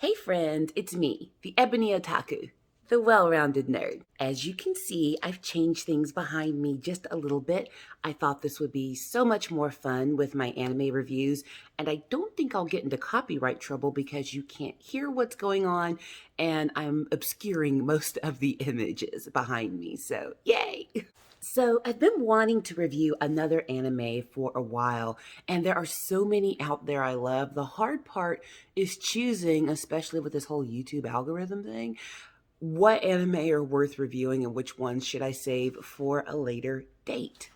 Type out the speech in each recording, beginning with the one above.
Hey friend, it's me, the Ebony Otaku, the well-rounded nerd. As you can see, I've changed things behind me just a little bit. I thought this would be so much more fun with my anime reviews, and I don't think I'll get into copyright trouble because you can't hear what's going on, and I'm obscuring most of the images behind me, so yay! So, I've been wanting to review another anime for a while, and there are so many out there I love. The hard part is choosing, especially with this whole YouTube algorithm thing, what anime are worth reviewing and which ones should I save for a later date.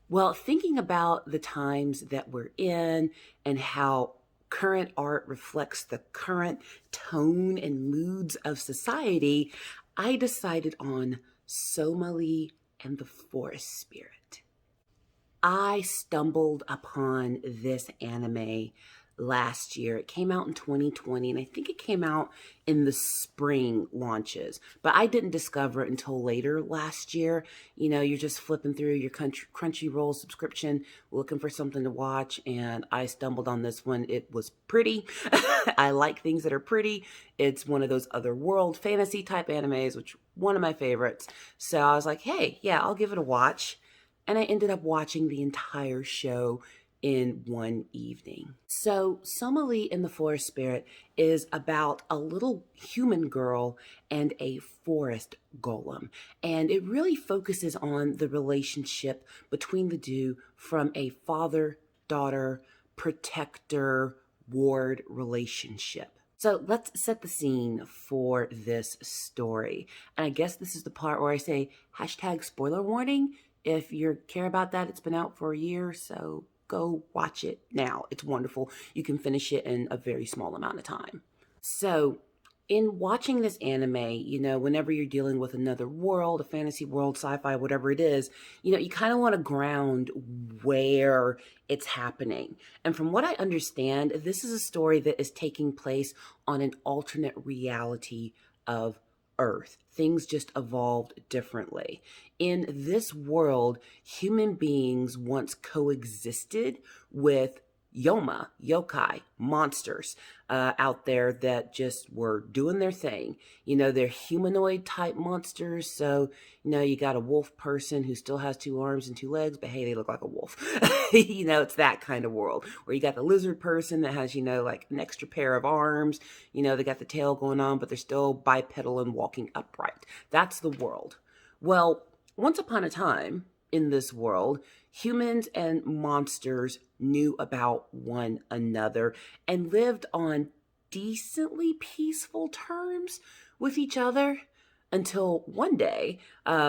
Well, thinking about the times that we're in and how current art reflects the current tone and moods of society, I decided on Somali and the Forest Spirit. I stumbled upon this anime last year. It came out in 2020, and I think it came out in the spring launches, but I didn't discover it until later last year. You know, you're just flipping through your Crunchyroll subscription, looking for something to watch, and I stumbled on this one. It was pretty. I like things that are pretty. It's one of those other world fantasy type animes, which one of my favorites. So I was like, hey, yeah, I'll give it a watch. And I ended up watching the entire show in one evening. So, Somali in the Forest Spirit is about a little human girl and a forest golem. And it really focuses on the relationship between the two from a father-daughter, protector, ward relationship. So let's set the scene for this story. And I guess this is the part where I say hashtag spoiler warning. If you care about that, it's been out for a year, so go watch it now. It's wonderful. You can finish it in a very small amount of time. So, in watching this anime, you know, whenever you're dealing with another world, a fantasy world, sci-fi, whatever it is, you know, you kind of want to ground where it's happening. And from what I understand, this is a story that is taking place on an alternate reality of Earth. Things just evolved differently. In this world, human beings once coexisted with yokai, monsters out there that just were doing their thing. You know, they're humanoid type monsters. So, you know, you got a wolf person who still has two arms and two legs, but hey, they look like a wolf. You know, it's that kind of world where you got the lizard person that has, you know, like an extra pair of arms. You know, they got the tail going on, but they're still bipedal and walking upright. That's the world. Well, once upon a time in this world, humans and monsters knew about one another and lived on decently peaceful terms with each other until one day,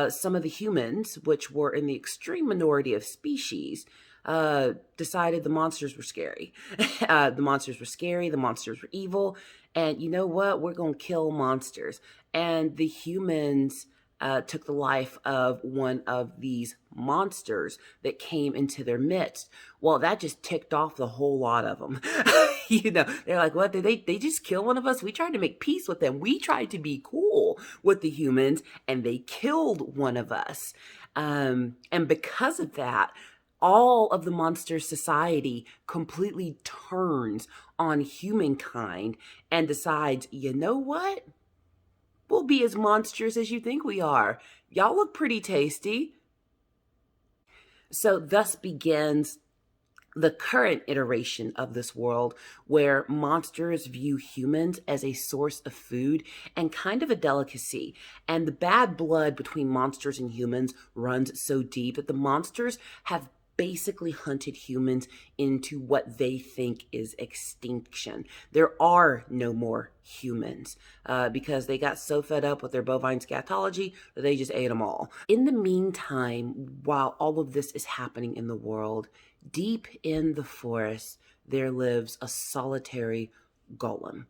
some of the humans, which were in the extreme minority of species, decided the monsters were scary. The monsters were scary, the monsters were evil, and you know what? We're going to kill monsters. And the humans took the life of one of these monsters that came into their midst. Well, that just ticked off the whole lot of them. You know, they're like, what, did they just kill one of us? We tried to make peace with them. We tried to be cool with the humans, and they killed one of us. And because of that, all of the monster society completely turns on humankind and decides, you know what? We'll be as monstrous as you think we are. Y'all look pretty tasty. So thus begins the current iteration of this world where monsters view humans as a source of food and kind of a delicacy. And the bad blood between monsters and humans runs so deep that the monsters have basically hunted humans into what they think is extinction. There are no more humans because they got so fed up with their bovine scatology that they just ate them all. In the meantime, while all of this is happening in the world, deep in the forest, there lives a solitary golem.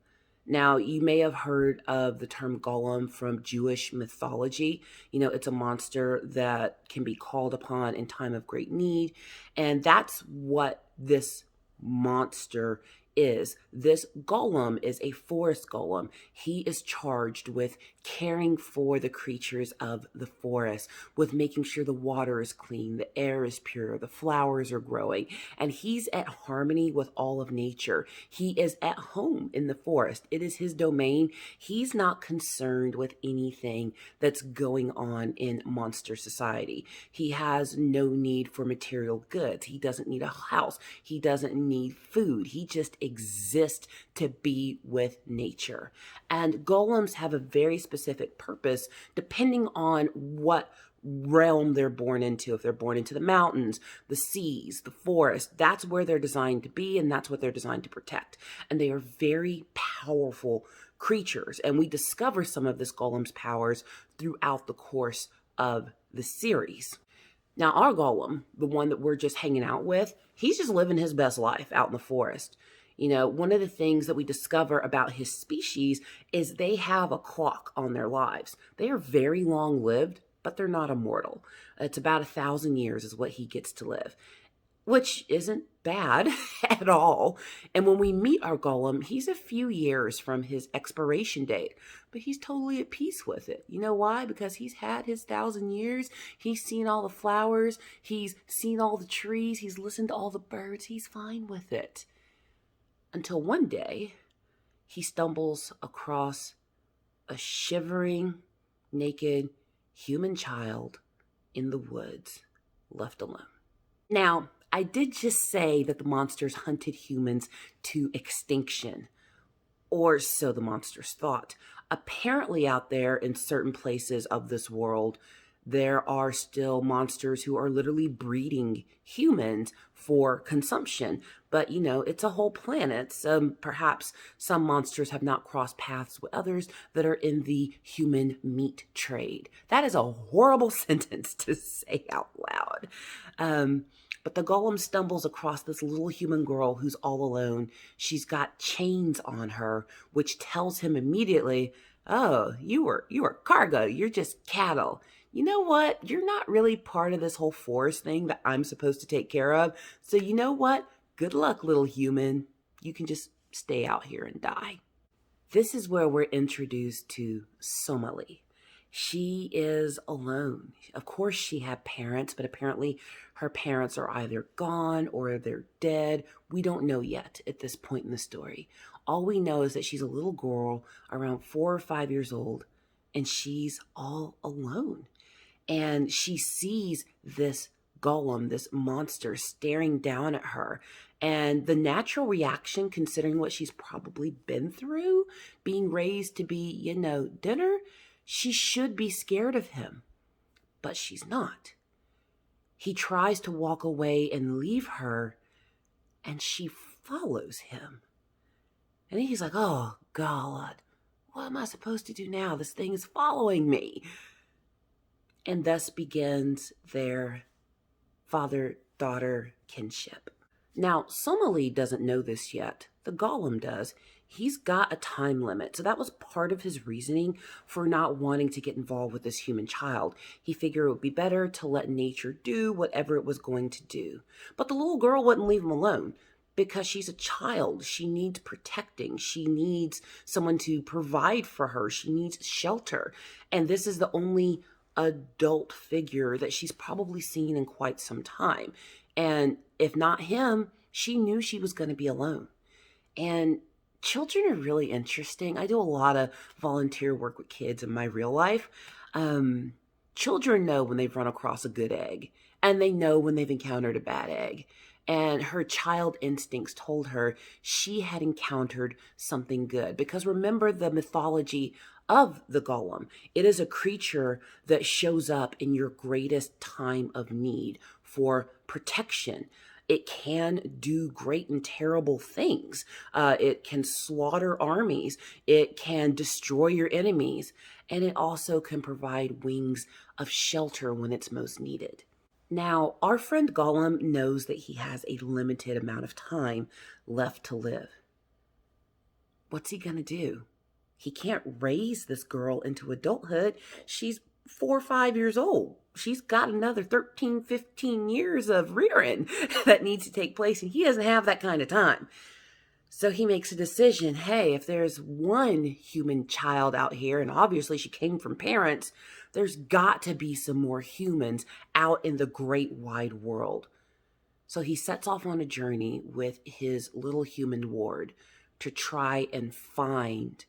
Now, you may have heard of the term golem from Jewish mythology. You know, it's a monster that can be called upon in time of great need. And that's what this monster is this golem is a forest golem. He is charged with caring for the creatures of the forest, with making sure the water is clean, the air is pure, the flowers are growing, and he's at harmony with all of nature. He is at home in the forest. It is his domain. He's not concerned with anything that's going on in monster society. He has no need for material goods. He doesn't need a house. He doesn't need food. He just exists to be with nature. And golems have a very specific purpose depending on what realm they're born into. If they're born into the mountains, the seas, the forest, that's where they're designed to be, and that's what they're designed to protect. And they are very powerful creatures. And we discover some of this golem's powers throughout the course of the series. Now, our golem, the one that we're just hanging out with, he's just living his best life out in the forest. You know, one of the things that we discover about his species is they have a clock on their lives. They are very long lived, but they're not immortal. It's about 1,000 years is what he gets to live, which isn't bad at all. And when we meet our golem, he's a few years from his expiration date, but he's totally at peace with it. You know why? Because he's had his 1,000 years. He's seen all the flowers. He's seen all the trees. He's listened to all the birds. He's fine with it. Until one day, he stumbles across a shivering, naked human child in the woods, left alone. Now, I did just say that the monsters hunted humans to extinction, or so the monsters thought. Apparently out there in certain places of this world, there are still monsters who are literally breeding humans for consumption. But, you know, it's a whole planet. Perhaps some monsters have not crossed paths with others that are in the human meat trade. That is a horrible sentence to say out loud. But the golem stumbles across this little human girl who's all alone. She's got chains on her, which tells him immediately, oh, you are cargo. You're just cattle. You know what? You're not really part of this whole forest thing that I'm supposed to take care of. So you know what? Good luck, little human. You can just stay out here and die. This is where we're introduced to Somali. She is alone. Of course, she had parents, but apparently her parents are either gone or they're dead. We don't know yet at this point in the story. All we know is that she's a little girl around 4 or 5 years old, and she's all alone. And she sees this golem, this monster, staring down at her. And the natural reaction, considering what she's probably been through, being raised to be, you know, dinner, she should be scared of him. But she's not. He tries to walk away and leave her, and she follows him. And he's like, oh, God, what am I supposed to do now? This thing is following me. And thus begins their father-daughter kinship. Now, Somali doesn't know this yet. The golem does. He's got a time limit. So that was part of his reasoning for not wanting to get involved with this human child. He figured it would be better to let nature do whatever it was going to do. But the little girl wouldn't leave him alone because she's a child. She needs protecting. She needs someone to provide for her. She needs shelter. And this is the only adult figure that she's probably seen in quite some time. And if not him, she knew she was going to be alone. And children are really interesting. I do a lot of volunteer work with kids in my real life. Children know when they've run across a good egg, and they know when they've encountered a bad egg. And her child instincts told her she had encountered something good. Because remember the mythology of the golem. It is a creature that shows up in your greatest time of need for protection. It can do great and terrible things. It can slaughter armies. It can destroy your enemies. And it also can provide wings of shelter when it's most needed. Now, our friend Gollum knows that he has a limited amount of time left to live. What's he going to do? He can't raise this girl into adulthood. She's 4 or 5 years old. She's got another 13, 15 years of rearing that needs to take place, and he doesn't have that kind of time. So he makes a decision. Hey, if there's one human child out here, and obviously she came from parents, there's got to be some more humans out in the great wide world. So he sets off on a journey with his little human ward to try and find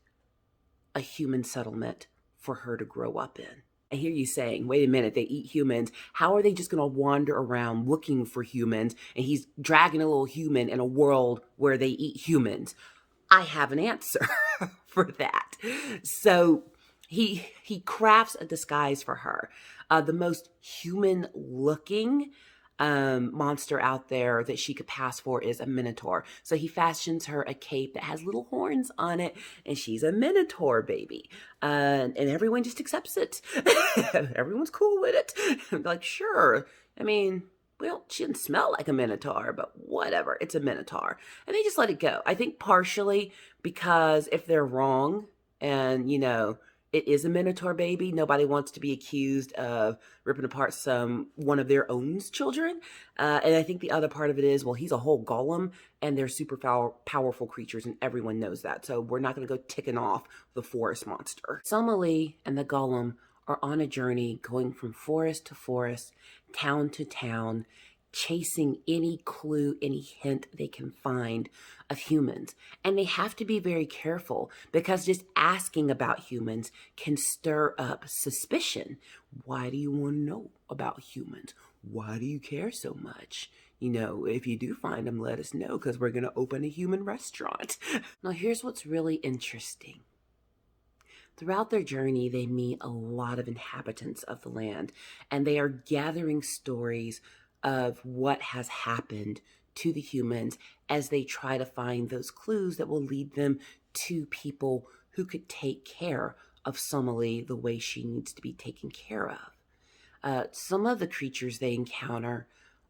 a human settlement for her to grow up in. I hear you saying, wait a minute, they eat humans. How are they just going to wander around looking for humans? And he's dragging a little human in a world where they eat humans. I have an answer for that. So he crafts a disguise for her. The most human looking monster out there that she could pass for is a minotaur. So he fashions her a cape that has little horns on it, and she's a minotaur baby. And everyone just accepts it. Everyone's cool with it. Like, sure. I mean, well, she didn't smell like a minotaur, but whatever. It's a minotaur. And they just let it go. I think partially because if they're wrong and, it is a minotaur baby, nobody wants to be accused of ripping apart one of their own children. And I think the other part of it is, well, he's a whole golem and they're super powerful creatures and everyone knows that. So we're not going to go ticking off the forest monster. Somali and the golem are on a journey going from forest to forest, town to town, chasing any clue, any hint they can find of humans. And they have to be very careful because just asking about humans can stir up suspicion. Why do you want to know about humans? Why do you care so much? If you do find them, let us know because we're going to open a human restaurant. Now, here's what's really interesting. Throughout their journey, they meet a lot of inhabitants of the land, and they are gathering stories of what has happened to the humans as they try to find those clues that will lead them to people who could take care of Somali the way she needs to be taken care of. Some of the creatures they encounter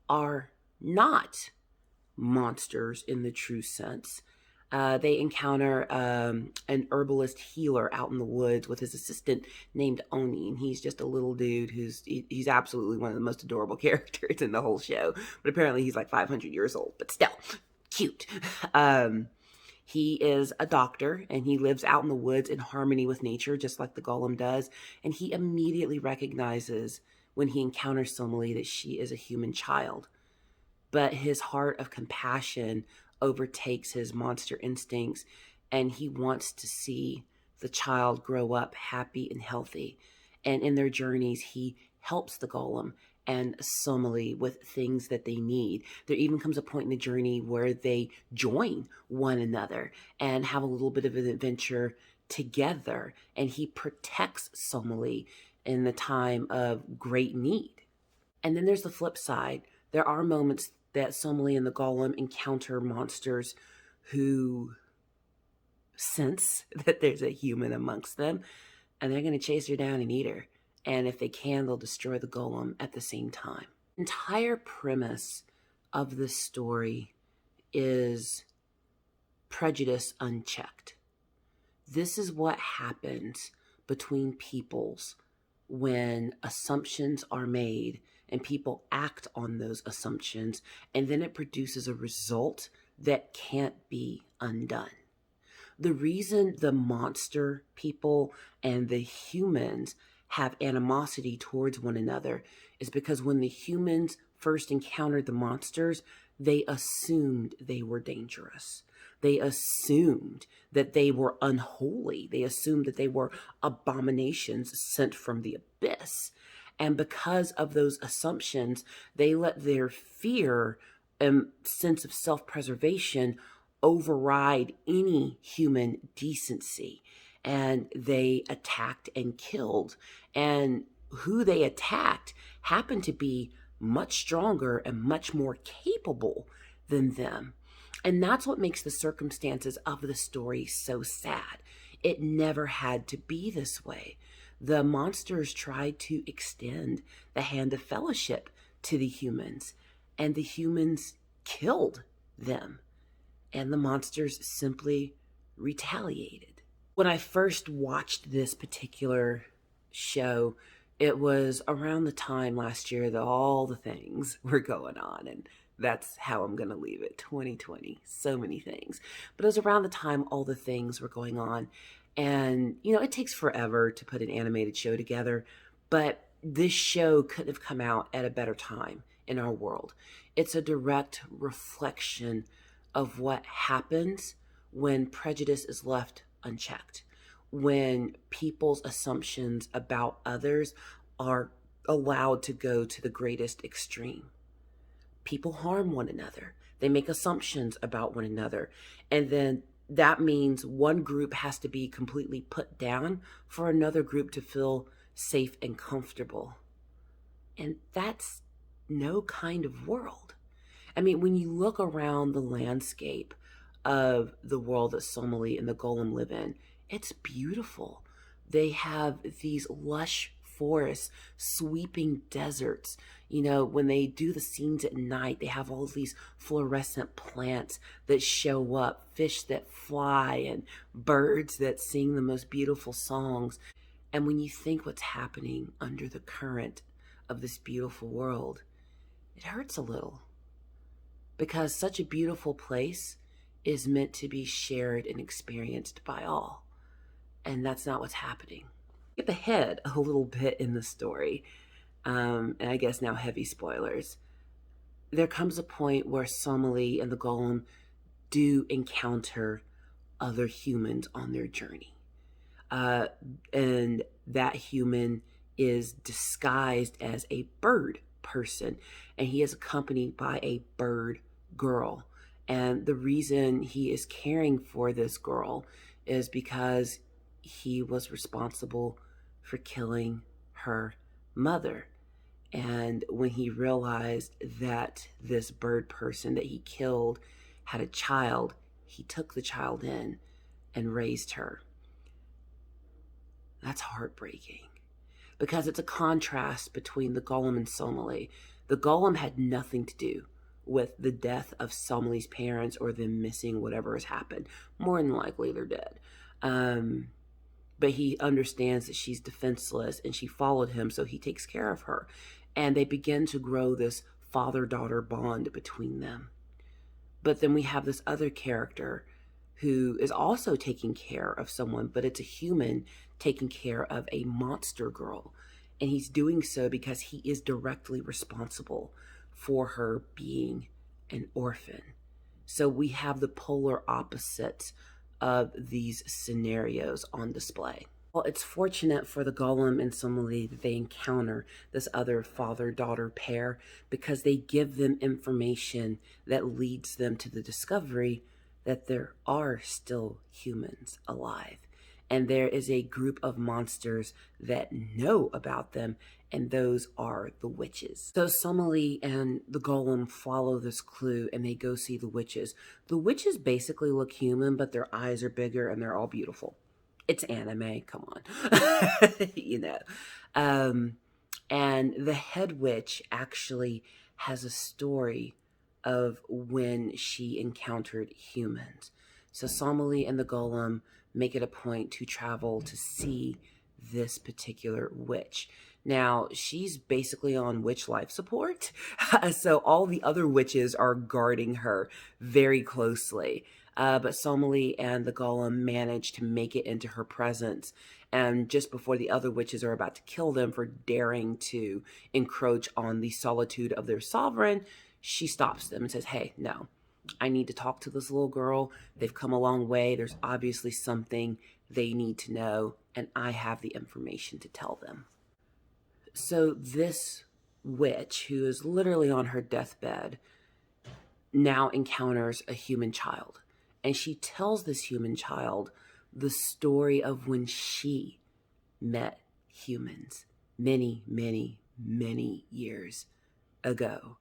are not monsters in the true sense. They encounter an herbalist healer out in the woods with his assistant named Oni, and he's just a little dude he's absolutely one of the most adorable characters in the whole show. But apparently he's like 500 years old, but still cute. He is a doctor, and he lives out in the woods in harmony with nature, just like the golem does. And he immediately recognizes when he encounters Somali that she is a human child. But his heart of compassion overtakes his monster instincts, and he wants to see the child grow up happy and healthy. And in their journeys, he helps the golem and Somali with things that they need. There even comes a point in the journey where they join one another and have a little bit of an adventure together, and he protects Somali in the time of great need. And then there's the flip side. There are moments that Somali and the golem encounter monsters who sense that there's a human amongst them, and they're going to chase her down and eat her. And if they can, they'll destroy the golem at the same time. The entire premise of this story is prejudice unchecked. This is what happens between peoples when assumptions are made and people act on those assumptions, and then it produces a result that can't be undone. The reason the monster people and the humans have animosity towards one another is because when the humans first encountered the monsters, they assumed they were dangerous. They assumed that they were unholy. They assumed that they were abominations sent from the abyss. And because of those assumptions, they let their fear and sense of self-preservation override any human decency. And they attacked and killed. And who they attacked happened to be much stronger and much more capable than them. And that's what makes the circumstances of the story so sad. It never had to be this way. The monsters tried to extend the hand of fellowship to the humans, and the humans killed them, and the monsters simply retaliated. When I first watched this particular show, it was around the time last year that all the things were going on, and That's how I'm going to leave it. 2020. So many things. But it was around the time all the things were going on. And, it takes forever to put an animated show together. But this show couldn't have come out at a better time in our world. It's a direct reflection of what happens when prejudice is left unchecked, when people's assumptions about others are allowed to go to the greatest extreme. People harm one another. They make assumptions about one another. And then that means one group has to be completely put down for another group to feel safe and comfortable. And that's no kind of world. I mean, when you look around the landscape of the world that Somali and the Golem live in, it's beautiful. They have these lush forests, sweeping deserts. When they do the scenes at night, they have all these fluorescent plants that show up, fish that fly, and birds that sing the most beautiful songs. And when you think what's happening under the current of this beautiful world, it hurts a little. Because such a beautiful place is meant to be shared and experienced by all. And that's not what's happening. Skip ahead a little bit in the story, and I guess now heavy spoilers. There comes a point where Somali and the Golem do encounter other humans on their journey. And that human is disguised as a bird person, and he is accompanied by a bird girl. And the reason he is caring for this girl is because he was responsible for killing her mother. And when he realized that this bird person that he killed had a child, he took the child in and raised her. That's heartbreaking, because it's a contrast between the Golem and Somali. The Golem had nothing to do with the death of Somali's parents or them missing whatever has happened. More than likely, they're dead. But he understands that she's defenseless and she followed him, so he takes care of her. And they begin to grow this father-daughter bond between them. But then we have this other character who is also taking care of someone, but it's a human taking care of a monster girl. And he's doing so because he is directly responsible for her being an orphan. So we have the polar opposites of these scenarios on display. Well, it's fortunate for the Golem and Somali that they encounter this other father-daughter pair, because they give them information that leads them to the discovery that there are still humans alive. And there is a group of monsters that know about them, and those are the witches. So Somali and the Golem follow this clue and they go see the witches. The witches basically look human, but their eyes are bigger and they're all beautiful. It's anime, come on. And the head witch actually has a story of when she encountered humans. So Somali and the Golem make it a point to travel to see this particular witch. Now, she's basically on witch life support, so all the other witches are guarding her very closely. But Somali and the Golem manage to make it into her presence. And just before the other witches are about to kill them for daring to encroach on the solitude of their sovereign, she stops them and says, "Hey, no, I need to talk to this little girl. They've come a long way. There's obviously something they need to know, and I have the information to tell them." So this witch, who is literally on her deathbed, now encounters a human child. And she tells this human child the story of when she met humans many, many, many years ago.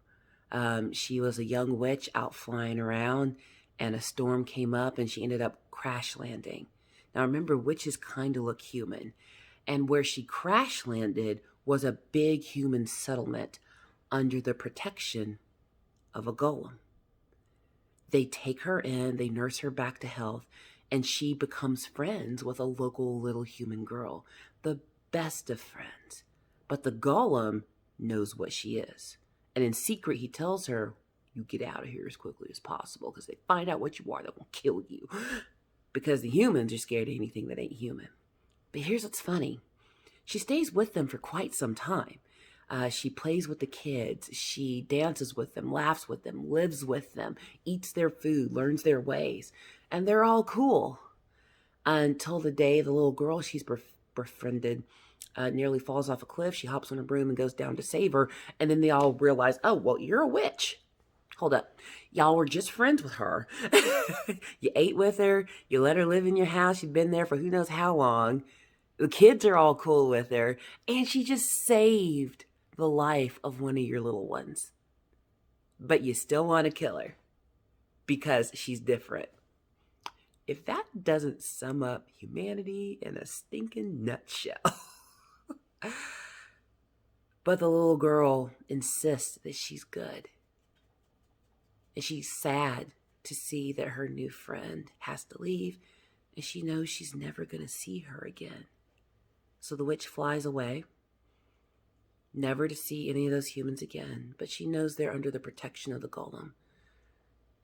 She was a young witch out flying around, and a storm came up and she ended up crash landing. Now remember, witches kind of look human. And where she crash landed was a big human settlement under the protection of a golem. They take her in, they nurse her back to health, and she becomes friends with a local little human girl, the best of friends. But the golem knows what she is. And in secret, he tells her, you get out of here as quickly as possible, because they find out what you are, they're going to kill you. Because the humans are scared of anything that ain't human. But here's what's funny. She stays with them for quite some time. She plays with the kids. She dances with them, laughs with them, lives with them, eats their food, learns their ways. And they're all cool. Until the day the little girl she's befriended nearly falls off a cliff. She hops on a broom and goes down to save her. And then they all realize, oh, well, you're a witch. Hold up. Y'all were just friends with her. You ate with her. You let her live in your house. You've been there for who knows how long. The kids are all cool with her. And she just saved the life of one of your little ones. But you still want to kill her because she's different. If that doesn't sum up humanity in a stinking nutshell. But the little girl insists that she's good. And she's sad to see that her new friend has to leave. And she knows she's never going to see her again. So the witch flies away, never to see any of those humans again. But she knows they're under the protection of the golem.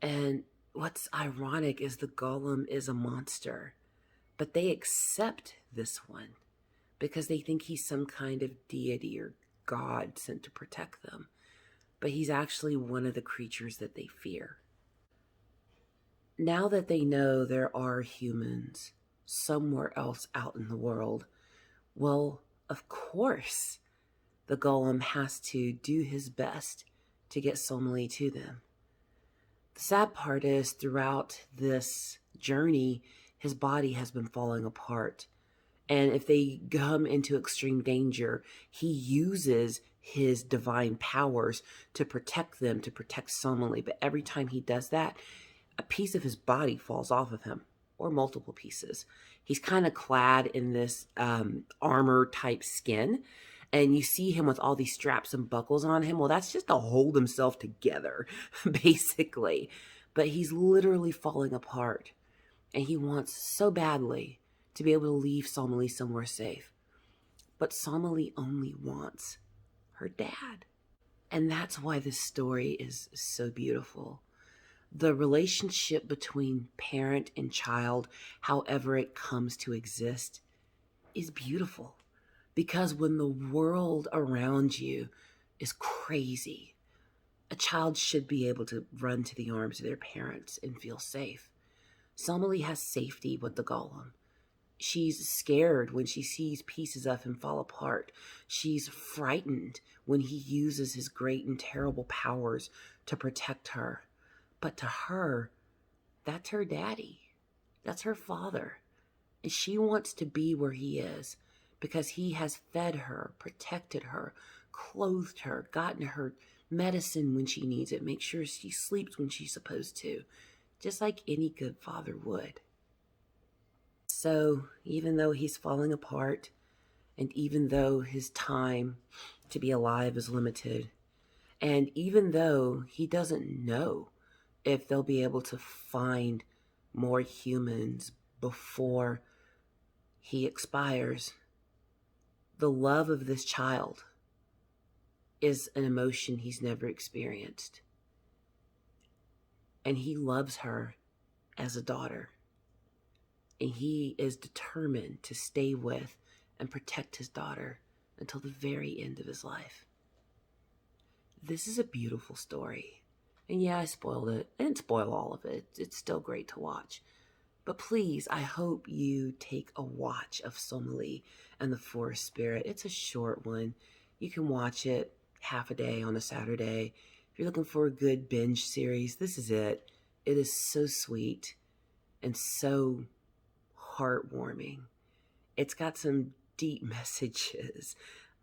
And what's ironic is the golem is a monster. But they accept this one because they think he's some kind of deity or god sent to protect them. But he's actually one of the creatures that they fear. Now that they know there are humans somewhere else out in the world, well, of course, the golem has to do his best to get Somali to them. The sad part is throughout this journey, his body has been falling apart. And if they come into extreme danger, he uses his divine powers to protect them, to protect Somali. But every time he does that, a piece of his body falls off of him, or multiple pieces. He's kind of clad in this armor type skin. And you see him with all these straps and buckles on him. Well, that's just to hold himself together, basically. But he's literally falling apart. And he wants so badly to be able to leave Somali somewhere safe. But Somali only wants her dad. And that's why this story is so beautiful. The relationship between parent and child, however it comes to exist, is beautiful. Because when the world around you is crazy, a child should be able to run to the arms of their parents and feel safe. Somali has safety with the golem. She's scared when she sees pieces of him fall apart. She's frightened when he uses his great and terrible powers to protect her. But to her, that's her daddy. That's her father. And she wants to be where he is because he has fed her, protected her, clothed her, gotten her medicine when she needs it, make sure she sleeps when she's supposed to, just like any good father would. So even though he's falling apart, and even though his time to be alive is limited, and even though he doesn't know if they'll be able to find more humans before he expires, the love of this child is an emotion he's never experienced. And he loves her as a daughter. And he is determined to stay with and protect his daughter until the very end of his life. This is a beautiful story. And yeah, I spoiled it. I didn't spoil all of it. It's still great to watch. But please, I hope you take a watch of Somali and the Forest Spirit. It's a short one. You can watch it half a day on a Saturday. If you're looking for a good binge series, this is it. It is so sweet and so heartwarming. It's got some deep messages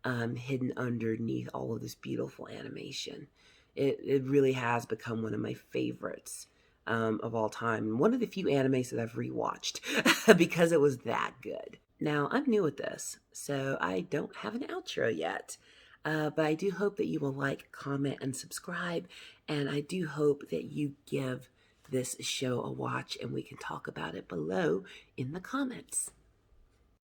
hidden underneath all of this beautiful animation. It really has become one of my favorites of all time. One of the few animes that I've rewatched because it was that good. Now, I'm new at this, so I don't have an outro yet. But I do hope that you will like, comment, and subscribe. And I do hope that you give this show a watch and we can talk about it below in the comments.